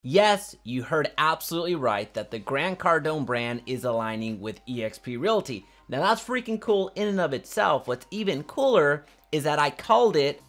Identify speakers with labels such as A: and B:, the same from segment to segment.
A: Yes, you heard absolutely right that the Grant Cardone brand is aligning with EXP Realty. Now that's freaking cool in and of itself. What's even cooler is that I called it.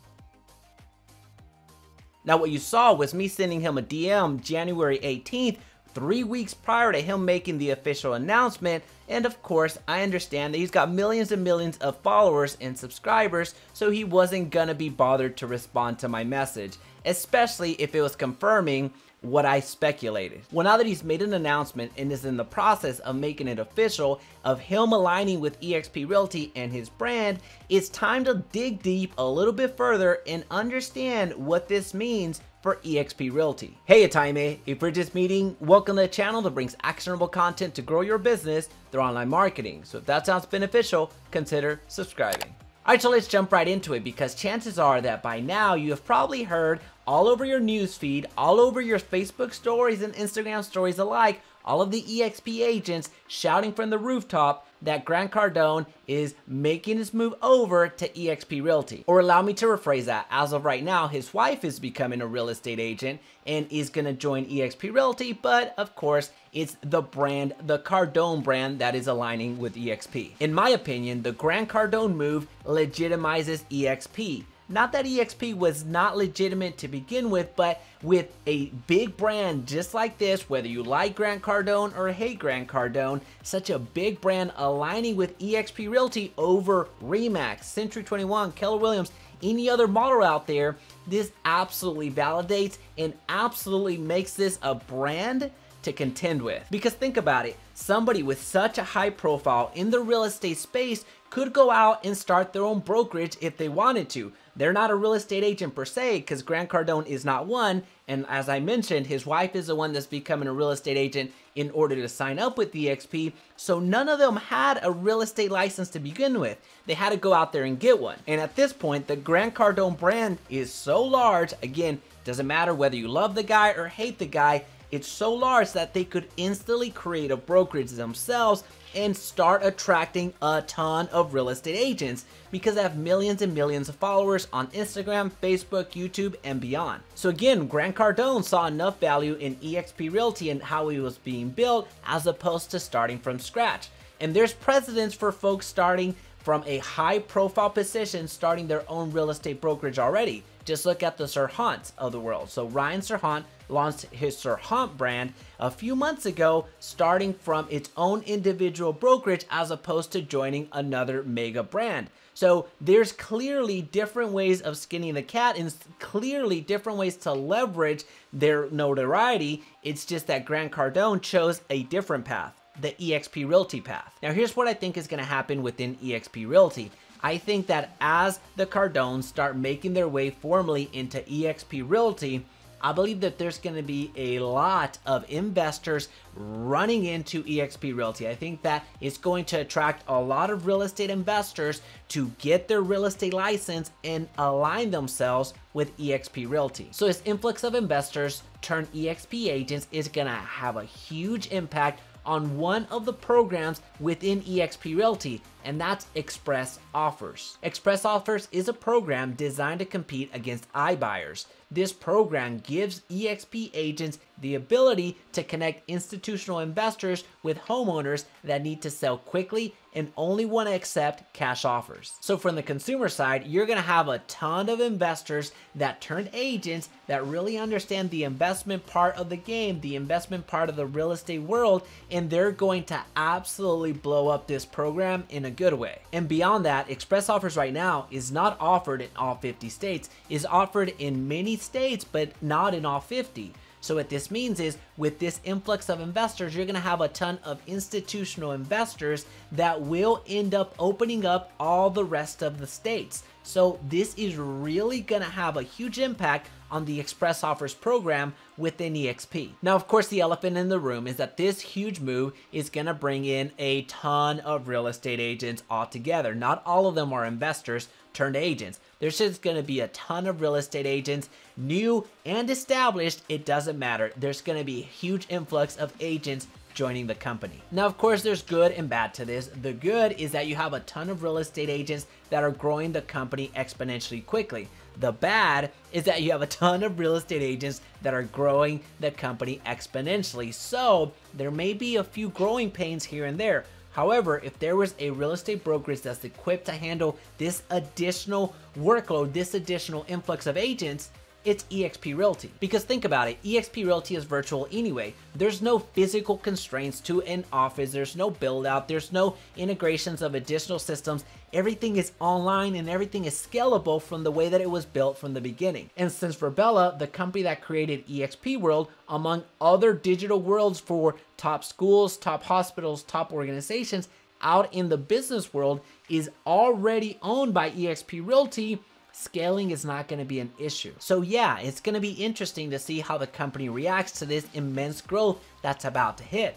A: Now what you saw was me sending him a DM January 18th, 3 weeks prior to him making the official announcement. And of course, I understand that he's got millions and millions of followers and subscribers, so he wasn't gonna be bothered to respond to my message, especially if it was confirming what I speculated. Well, now that he's made an announcement and is in the process of making it official of him aligning with EXP Realty and his brand, it's time to dig deep a little bit further and understand what this means for EXP Realty. Hey, it's Jaime. If we're just meeting, welcome to the channel that brings actionable content to grow your business through online marketing. So if that sounds beneficial, consider subscribing. Alright, so let's jump right into it, because chances are that by now you have probably heard all over your newsfeed, all over your Facebook stories and Instagram stories alike, all of the EXP agents shouting from the rooftop that Grant Cardone is making his move over to EXP Realty. Or allow me to rephrase that, as of right now, his wife is becoming a real estate agent and is gonna join EXP Realty, but of course, it's the brand, the Cardone brand, that is aligning with EXP. In my opinion, the Grant Cardone move legitimizes EXP. Not that EXP was not legitimate to begin with, but with a big brand just like this, whether you like Grant Cardone or hate Grant Cardone, such a big brand aligning with EXP Realty over Remax, Century 21, Keller Williams, any other model out there, this absolutely validates and absolutely makes this a brand to contend with. Because think about it, somebody with such a high profile in the real estate space could go out and start their own brokerage if they wanted to. They're not a real estate agent per se, because Grant Cardone is not one, and as I mentioned, his wife is the one that's becoming a real estate agent in order to sign up with EXP, so none of them had a real estate license to begin with. They had to go out there and get one. And at this point, the Grant Cardone brand is so large, again, doesn't matter whether you love the guy or hate the guy, it's so large that they could instantly create a brokerage themselves and start attracting a ton of real estate agents, because they have millions and millions of followers on Instagram, Facebook, YouTube, and beyond. So again, Grant Cardone saw enough value in EXP Realty and how it was being built, as opposed to starting from scratch. And there's precedents for folks starting from a high profile position, starting their own real estate brokerage already. Just look at the Serhants of the world. So Ryan Serhant launched his Serhant brand a few months ago, starting from its own individual brokerage as opposed to joining another mega brand. So there's clearly different ways of skinning the cat and clearly different ways to leverage their notoriety. It's just that Grant Cardone chose a different path, the EXP Realty path. Now here's what I think is going to happen within EXP Realty. I think that as the Cardones start making their way formally into EXP Realty, I believe that there's going to be a lot of investors running into EXP Realty. I think that it's going to attract a lot of real estate investors to get their real estate license and align themselves with EXP Realty. So this influx of investors turn EXP agents is going to have a huge impact on one of the programs within EXP Realty, and that's Express Offers. Express Offers is a program designed to compete against iBuyers. This program gives EXP agents the ability to connect institutional investors with homeowners that need to sell quickly and only want to accept cash offers. So from the consumer side, you're going to have a ton of investors that turn agents that really understand the investment part of the game, the investment part of the real estate world, and they're going to absolutely blow up this program in a good way. And beyond that, Express Offers right now is not offered in all 50 states, is offered in many states, but not in all 50. So what this means is, with this influx of investors, you're going to have a ton of institutional investors that will end up opening up all the rest of the states. So this is really going to have a huge impact on the Express Offers program within EXP. Now, of course, the elephant in the room is that this huge move is going to bring in a ton of real estate agents altogether. Not all of them are investors turned agents. There's just going to be a ton of real estate agents, new and established, it doesn't matter. There's going to be a huge influx of agents joining the company. Now, of course, there's good and bad to this. The good is that you have a ton of real estate agents that are growing the company exponentially quickly. The bad is that you have a ton of real estate agents that are growing the company exponentially. So there may be a few growing pains here and there. However, if there was a real estate brokerage that's equipped to handle this additional workload, this additional influx of agents, it's EXP Realty. Because think about it, EXP Realty is virtual anyway. There's no physical constraints to an office, there's no build out, there's no integrations of additional systems. Everything is online and everything is scalable from the way that it was built from the beginning. And since Virbela, the company that created EXP World, among other digital worlds for top schools, top hospitals, top organizations out in the business world, is already owned by EXP Realty, scaling is not going to be an issue. So yeah, it's going to be interesting to see how the company reacts to this immense growth that's about to hit.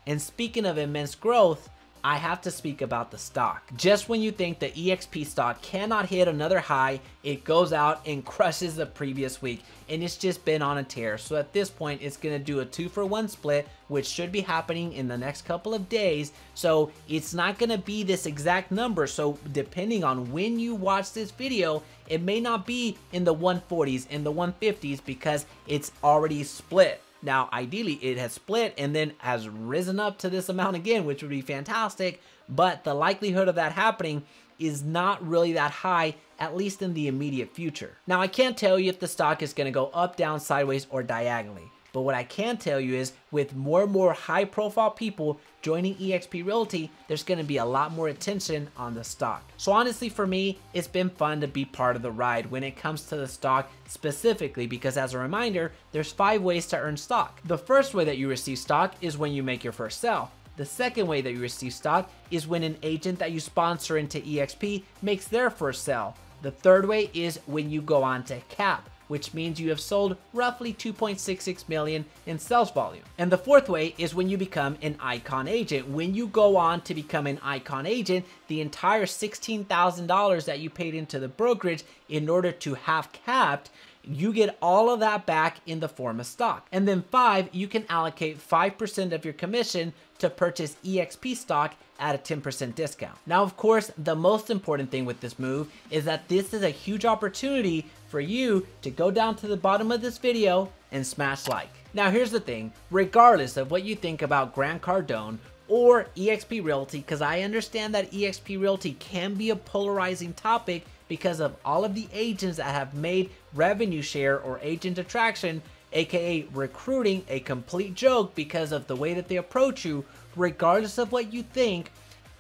A: And speaking of immense growth, I have to speak about the stock. Just when you think the EXP stock cannot hit another high, it goes out and crushes the previous week, and it's just been on a tear. So at this point, it's gonna do a 2-for-1 split, which should be happening in the next couple of days. So it's not gonna be this exact number. So depending on when you watch this video, it may not be in the 140s, in the 150s, because it's already split. Now, ideally, it has split and then has risen up to this amount again, which would be fantastic, but the likelihood of that happening is not really that high, at least in the immediate future. Now, I can't tell you if the stock is going to go up, down, sideways, or diagonally. But what I can tell you is with more and more high profile people joining EXP Realty, there's going to be a lot more attention on the stock. So honestly, for me, it's been fun to be part of the ride when it comes to the stock specifically, because as a reminder, there's 5 ways to earn stock. The first way that you receive stock is when you make your first sale. The second way that you receive stock is when an agent that you sponsor into EXP makes their first sale. The third way is when you go on to cap, which means you have sold roughly 2.66 million in sales volume. And the fourth way is when you become an icon agent. When you go on to become an icon agent, the entire $16,000 that you paid into the brokerage in order to have capped, you get all of that back in the form of stock. And then 5, you can allocate 5% of your commission to purchase EXP stock at a 10% discount. Now, of course, the most important thing with this move is that this is a huge opportunity for you to go down to the bottom of this video and smash like. Now, here's the thing, regardless of what you think about Grant Cardone or EXP Realty, because I understand that EXP Realty can be a polarizing topic because of all of the agents that have made revenue share or agent attraction, aka recruiting, a complete joke because of the way that they approach you. Regardless of what you think,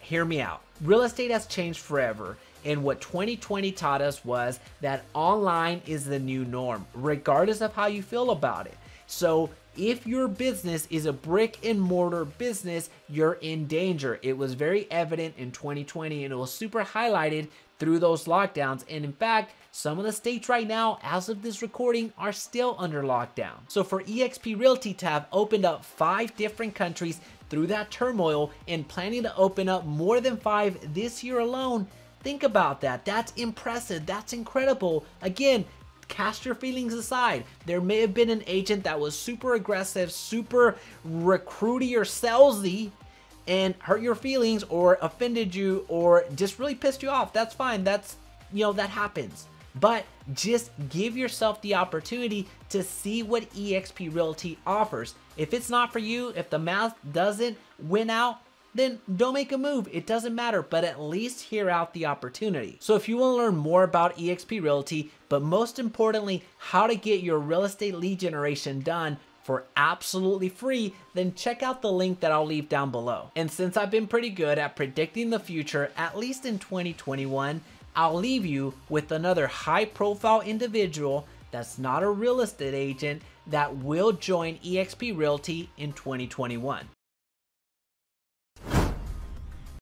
A: hear me out. Real estate has changed forever, and what 2020 taught us was that online is the new norm, regardless of how you feel about it. So if your business is a brick and mortar business, you're in danger. It was very evident in 2020, and it was super highlighted through those lockdowns. And in fact, some of the states right now, as of this recording, are still under lockdown. So for EXP Realty to have opened up 5 different countries through that turmoil and planning to open up more than 5 this year alone, think about that. That's impressive. That's incredible. Again, cast your feelings aside. There may have been an agent that was super aggressive, super recruity or salesy, and hurt your feelings or offended you or just really pissed you off. That's fine. That's, that happens. But just give yourself the opportunity to see what EXP Realty offers. If it's not for you, if the math doesn't win out, then don't make a move. It doesn't matter, but at least hear out the opportunity. So if you want to learn more about EXP Realty, but most importantly, how to get your real estate lead generation done for absolutely free, then check out the link that I'll leave down below. And since I've been pretty good at predicting the future, at least in 2021, I'll leave you with another high profile individual that's not a real estate agent that will join EXP Realty in 2021.